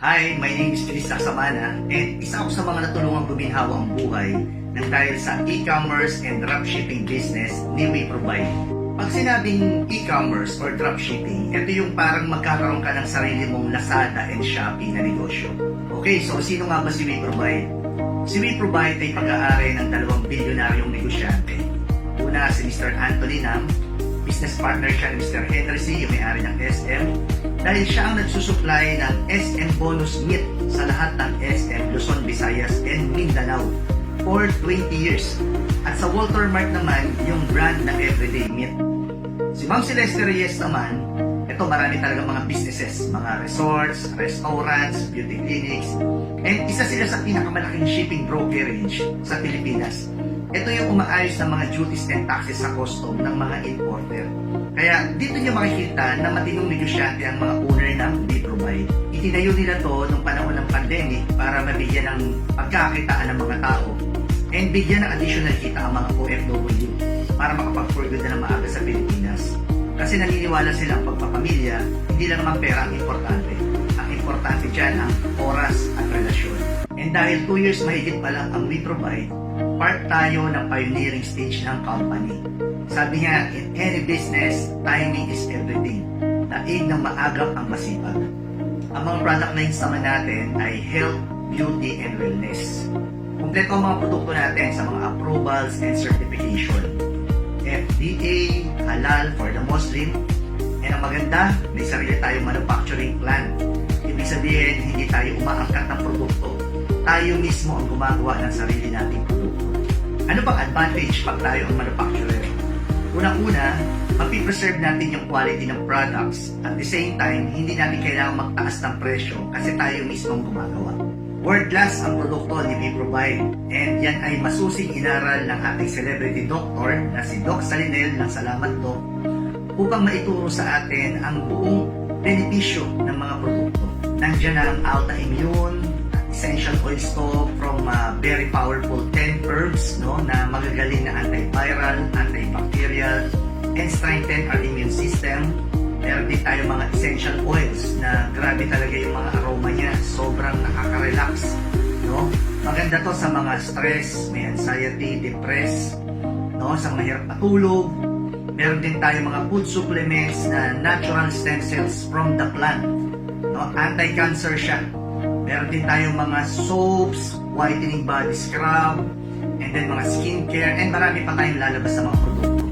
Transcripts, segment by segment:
Hi, my name is Chris Sasamana and isa ako sa mga natulungang guminhawa ang buhay ng dahil sa e-commerce and dropshipping business ni WeProvide. Pag sinabing e-commerce or dropshipping, ito yung parang magkakaroon ka ng sarili mong Lazada and Shopee na negosyo. Okay, so sino nga ba si WeProvide? Si WeProvide ay pag-aari ng dalawang bilyonaryong negosyante. Una si Mr. Anthony Nam, business partner siya ni Mr. Henry C., yung may-ari ng SM, dahil siya ang nagsusupply ng SM Bonus Meat sa lahat ng SM Luzon, Visayas, and Mindanao for 20 years. At sa Walter Mart naman, yung brand ng Everyday Meat. Si Ma'am Celeste Reyes naman, ito marami talaga mga businesses, mga resorts, restaurants, beauty clinics, and isa sila sa pinakamalaking shipping brokerage sa Pilipinas. Ito yung umaayos ng mga duties and taxes sa custom ng mga importer. Kaya dito nyo makikita na matinong negosyante ang mga owner ng WeProvide. Itinayo nila to nung panahon ng pandemic para mabigyan ng pagkakitaan ng mga tao and bigyan ng additional kita ang mga OFW para makapag-forgood na ng maaga sa Pilipinas. Kasi naniniwala sila ang pagpapamilya, hindi lang naman pera ang importante. Ang importante dyan ang oras at relasyon. And dahil 2 years mahigit pa lang ang WeProvide, part tayo ng pioneering stage ng company. Sabi nga, in any business, timing is everything. Daig ng maagap ang masipag. Ang mga product lines naman natin ay health, beauty, and wellness. Kompleto ang mga produkto natin sa mga approvals and certification. FDA, halal for the Muslim, and ang maganda, may sarili tayong manufacturing plant. Ibig sabihin, hindi tayo umaangkat ng produkto. Tayo mismo ang gumagawa ng sarili nating produkto. Ano bang advantage pag tayo ang manufacturer? Unang-una, mapipreserve natin yung quality ng products. At the same time, hindi natin kailangang magtaas ng presyo kasi tayo mismo ang gumagawa. World class ang produkto ni WeProvide, and yan ay masusing inaral ng ating celebrity doctor na si Doc Salinel ng Salamat Doc upang maituro sa atin ang buong benepisyo ng mga produkto. Nandiyan na ang Alta Immune, essential oils to from very powerful 10 herbs na magagaling na antiviral, antibacterial, and strengthen our immune system. Meron din tayo mga essential oils na grabe talaga yung mga aroma niya. Sobrang nakaka-relax. Maganda to sa mga stress, may anxiety, depress, sa mga hirap matulog. Meron din tayo mga food supplements na natural stem cells from the plant. Anti-cancer siya. Meron din tayong mga soaps, whitening body scrub, and then mga skincare, and marami pa tayong lalabas sa mga produkto.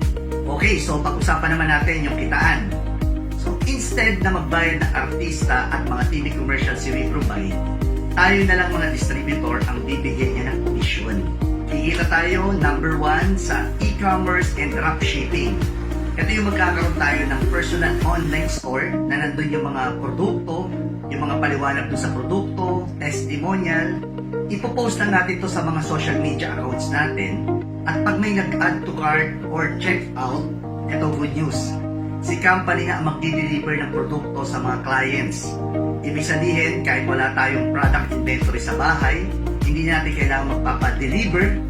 Okay, so pag-usapan naman natin yung kitaan. So, instead na magbayad ng artista at mga TV commercial si WeProvide, tayo na lang mga distributor ang bibigyan niya ng komisyon. Kikita tayo, number 1, sa e-commerce and dropshipping. Ito yung magkakaroon tayo ng personal online store na nandun yung mga produkto, yung mga paliwanag doon sa produkto, testimonial. Ipopost lang natin to sa mga social media accounts natin. At pag may nag-add to cart or check out, ito good news. Si company nga ang magdi-deliver ng produkto sa mga clients. Ibig sabihin, kahit wala tayong product inventory sa bahay, hindi natin kailangan magpapa-deliver.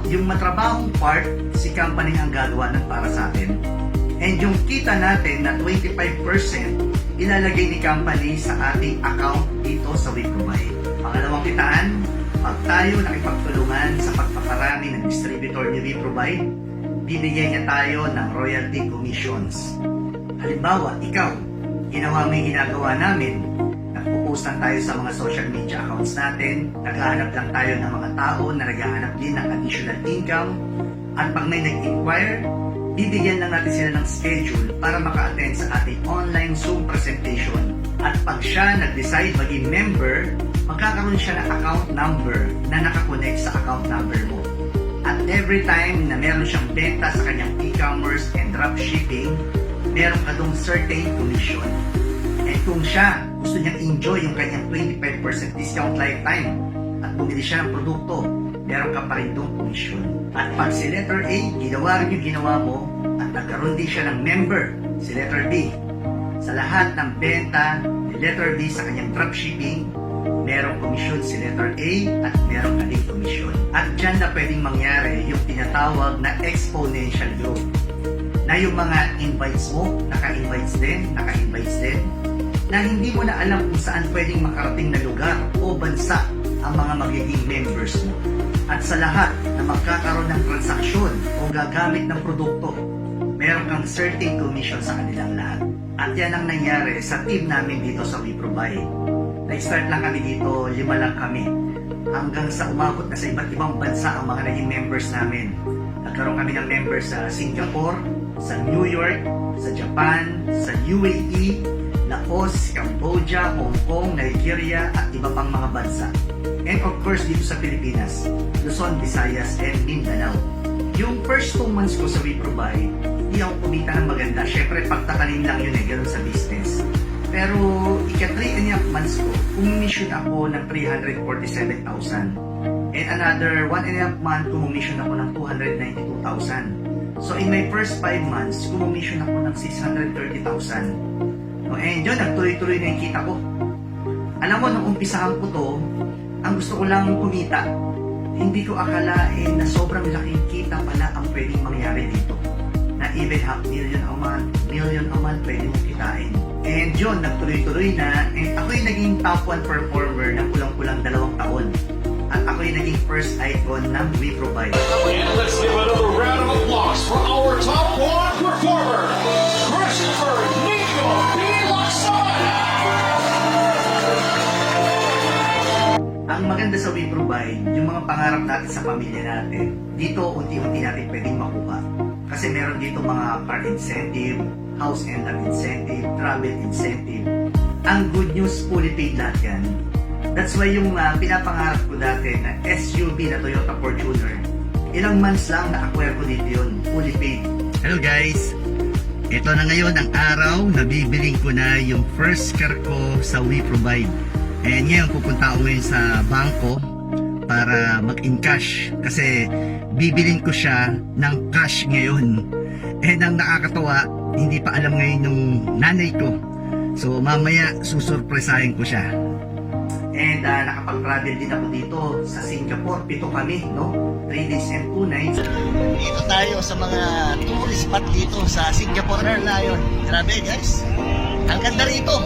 Yung matrabahong part, si company ang gagawa ng para sa atin. And yung kita natin na 25%, ilalagay ni company sa ating account dito sa WeProvide. Pangalawang kitaan, pag tayo nakipagtulungan sa pagpaparami ng distributor ni WeProvide, bibigyan niya tayo ng royalty commissions. Halimbawa, ikaw, ginawa mo yung ginagawa namin, nagpo-post lang tayo sa mga social media accounts natin, naghahanap lang tayo ng mga tao na naghahanap din ng additional income, at pag may nag-inquire, bibigyan lang natin sila ng schedule para maka-attend sa ating online Zoom presentation. At pag siya nag-decide maging member, magkakaroon siya ng account number na nakakonect sa account number mo. At every time na meron siyang benta sa kanyang e-commerce and dropshipping, meron ka dong certain commission. And kung siya gusto niyang enjoy yung kanyang 25% discount lifetime at bumili siya ng produkto, meron ka pa rin dong commission. At pag si letter A, ginawa rin yung ginawa mo at nagkaroon din siya ng member, si letter B. Sa lahat ng benta ni letter B sa kanyang dropshipping, merong komisyon si letter A at merong ka ding komisyon. At dyan na pwedeng mangyari yung tinatawag na exponential growth. Na yung mga invites mo, naka-invites din, na hindi mo na alam kung saan pwedeng makarating na lugar o bansa ang mga magiging members mo. At sa lahat na magkakaroon ng transaksyon o gagamit ng produkto, meron kang certain commission sa kanilang lahat. At yan ang nangyari sa team namin dito sa WeProvide. Nag-start lang kami dito, 5 lang kami. Hanggang sa umabot na sa iba't ibang bansa ang mga naging members namin. Nagkaroon kami ng members sa Singapore, sa New York, sa Japan, sa UAE, Laos, Cambodia, Hong Kong, Nigeria, at iba pang mga bansa. And of course, dito sa Pilipinas, Luzon, Visayas, and Mindanao. Yung first 2 months ko sa WeProvide, hindi ako kumita ng maganda. Syempre, pagtatanim lang yun ganun sa business. Pero, ika 3.5 months ko, kumisyon ako ng 347,000. And another 1.5 month, kumisyon ako ng 292,000. So, in my first 5 months, kumisyon ako ng 630,000. No, and yun, nagtuloy-tuloy na yung kita ko. Alam mo, nung umpisahan ko to, ang gusto ko lang kumita. Hindi ko akalain na sobrang laking kita pala ang pwedeng mangyari dito. Na even $500,000 a month, million a month, pwede mong kitain. And yun, nagtuloy-tuloy na. And ako yung naging top 1 performer na kulang-kulang 2 taon. At ako yung naging first icon ng WeProvide. And let's give another round of applause for our top 1 performer, Christopher Nico P. Laksana! Ang maganda sa WeProvide, yung mga pangarap natin sa pamilya natin, dito unti-unti natin pwedeng makuha. Kasi meron dito mga car incentive, house and lot incentive, travel incentive. Ang good news, fully paid lahat yan. That's why yung pinapangarap ko dati na SUV na Toyota Fortuner, ilang months lang na-acquire ko dito yun, fully paid. Hello guys! Ito na ngayon ang araw na bibiling ko na yung first car ko sa WeProvide. And ngayon pupunta ako ngayon sa bangko para mag-in-cash kasi bibiling ko siya ng cash ngayon. And ang nakakatawa, hindi pa alam ngayon ng nanay ko. So mamaya susurpresahin ko siya. And nakapag-travel din ako dito sa Singapore. 7 kami, no? 3 days and 2 nights. Dito tayo sa mga tourist spot dito sa Singapore Airlines. Grabe guys, ang ganda rito.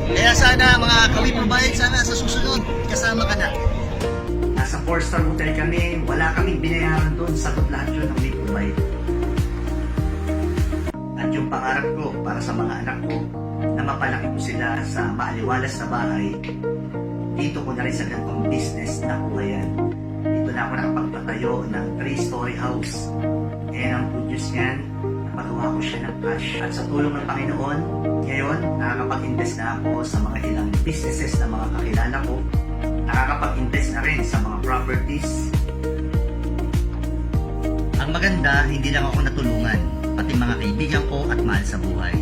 Kaya sana mga ka-WeProvide, sana sa susunod kasama ka na. Nasa 4-star hotel kami, wala kaming binayaran doon, sagot lahat yun ng WeProvide. At yung pangarap ko para sa mga anak ko, na mapalaki ko sila sa maaliwalas na bahay, dito ko na rin sa ganitong business nakuha yan. Dito na ako nakapagpatayo ng 3-story house. And ang good news niyan, napagawa ko siya ng cash. At sa tulong ng Panginoon, ngayon, nakakapag-invest na ako sa mga ilang businesses na mga kakilala ko. Nakakapag-invest na rin sa mga properties. Ang maganda, hindi lang ako natulungan, pati mga kaibigan ko at mahal sa buhay.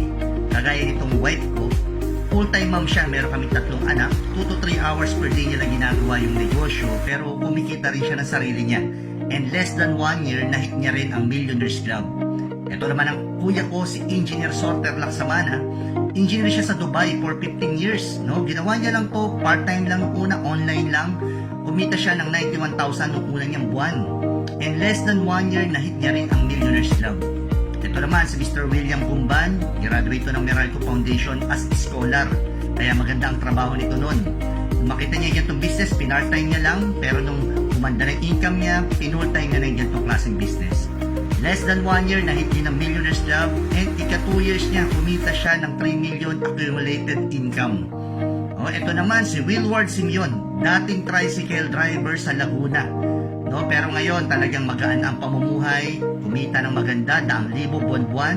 Kagaya nitong wife ko, full-time mom siya, meron kami 3 anak, 2 to 3 hours per day niya lang ginagawa yung negosyo, pero kumikita rin siya ng sarili niya. And less than 1 year, nahit niya rin ang Millionaires Club. Ito naman ang kuya ko, si Engineer Sorter Laksamana. Engineer siya sa Dubai for 15 years. No? Ginawa niya lang to, part-time lang nung una, online lang. Kumita siya ng 91,000 nung una niyang buwan. And less than 1 year, nahit niya rin ang Millionaires Club. Ito naman si Mr. William Gumban, graduate ng Meralco Foundation as scholar. Kaya maganda ang trabaho nito noon. Nung makita niya itong business, pinart-time niya lang. Pero nung umanda ng income niya, pinul-time niya na yung itong klaseng business. Less than 1 year, nahit niya ng Millionaires Club. And ika 2 years niya, kumita siya ng 3 million accumulated income. O, ito naman si Wilward Simeon, dating tricycle driver sa Laguna. No, pero ngayon talagang magaan ang pamumuhay, kumita ng maganda, 100,000 buwan-buwan,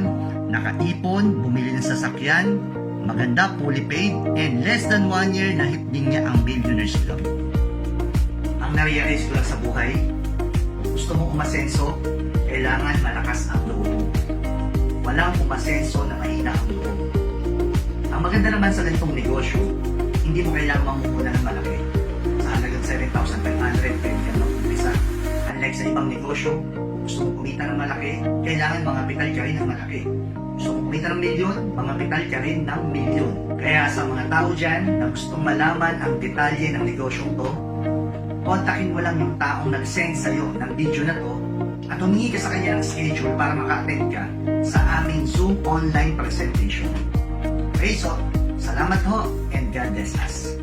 nakaipon, bumili ng sasakyan, maganda, fully paid, and less than 1 year, nahit din niya ang Millionaires Club. Ang na-realize ko lang sa buhay, gusto mo umasenso, kailangan malakas ang loob mo. Walang umasenso na mahina ang loob. Ang maganda naman sa ganitong negosyo, hindi mo kailangan mamumuna ng malaki. Sa halagang 7,500, pwede ka mag-umpisa. Unlike sa ibang negosyo, gusto mo kumita ng malaki, kailangan mga kapital ka rin ng malaki. Gusto mo kumita ng milyon, mga kapital ka rin ng milyon. Kaya sa mga tao dyan na gustong malaman ang detalye ng negosyong to, kontakin mo lang yung taong nag-send sa'yo ng video na to at humingi ka sa kanya ng schedule para maka-attend ka sa aming Zoom online presentation. Okay, so Salamat ho and God bless us.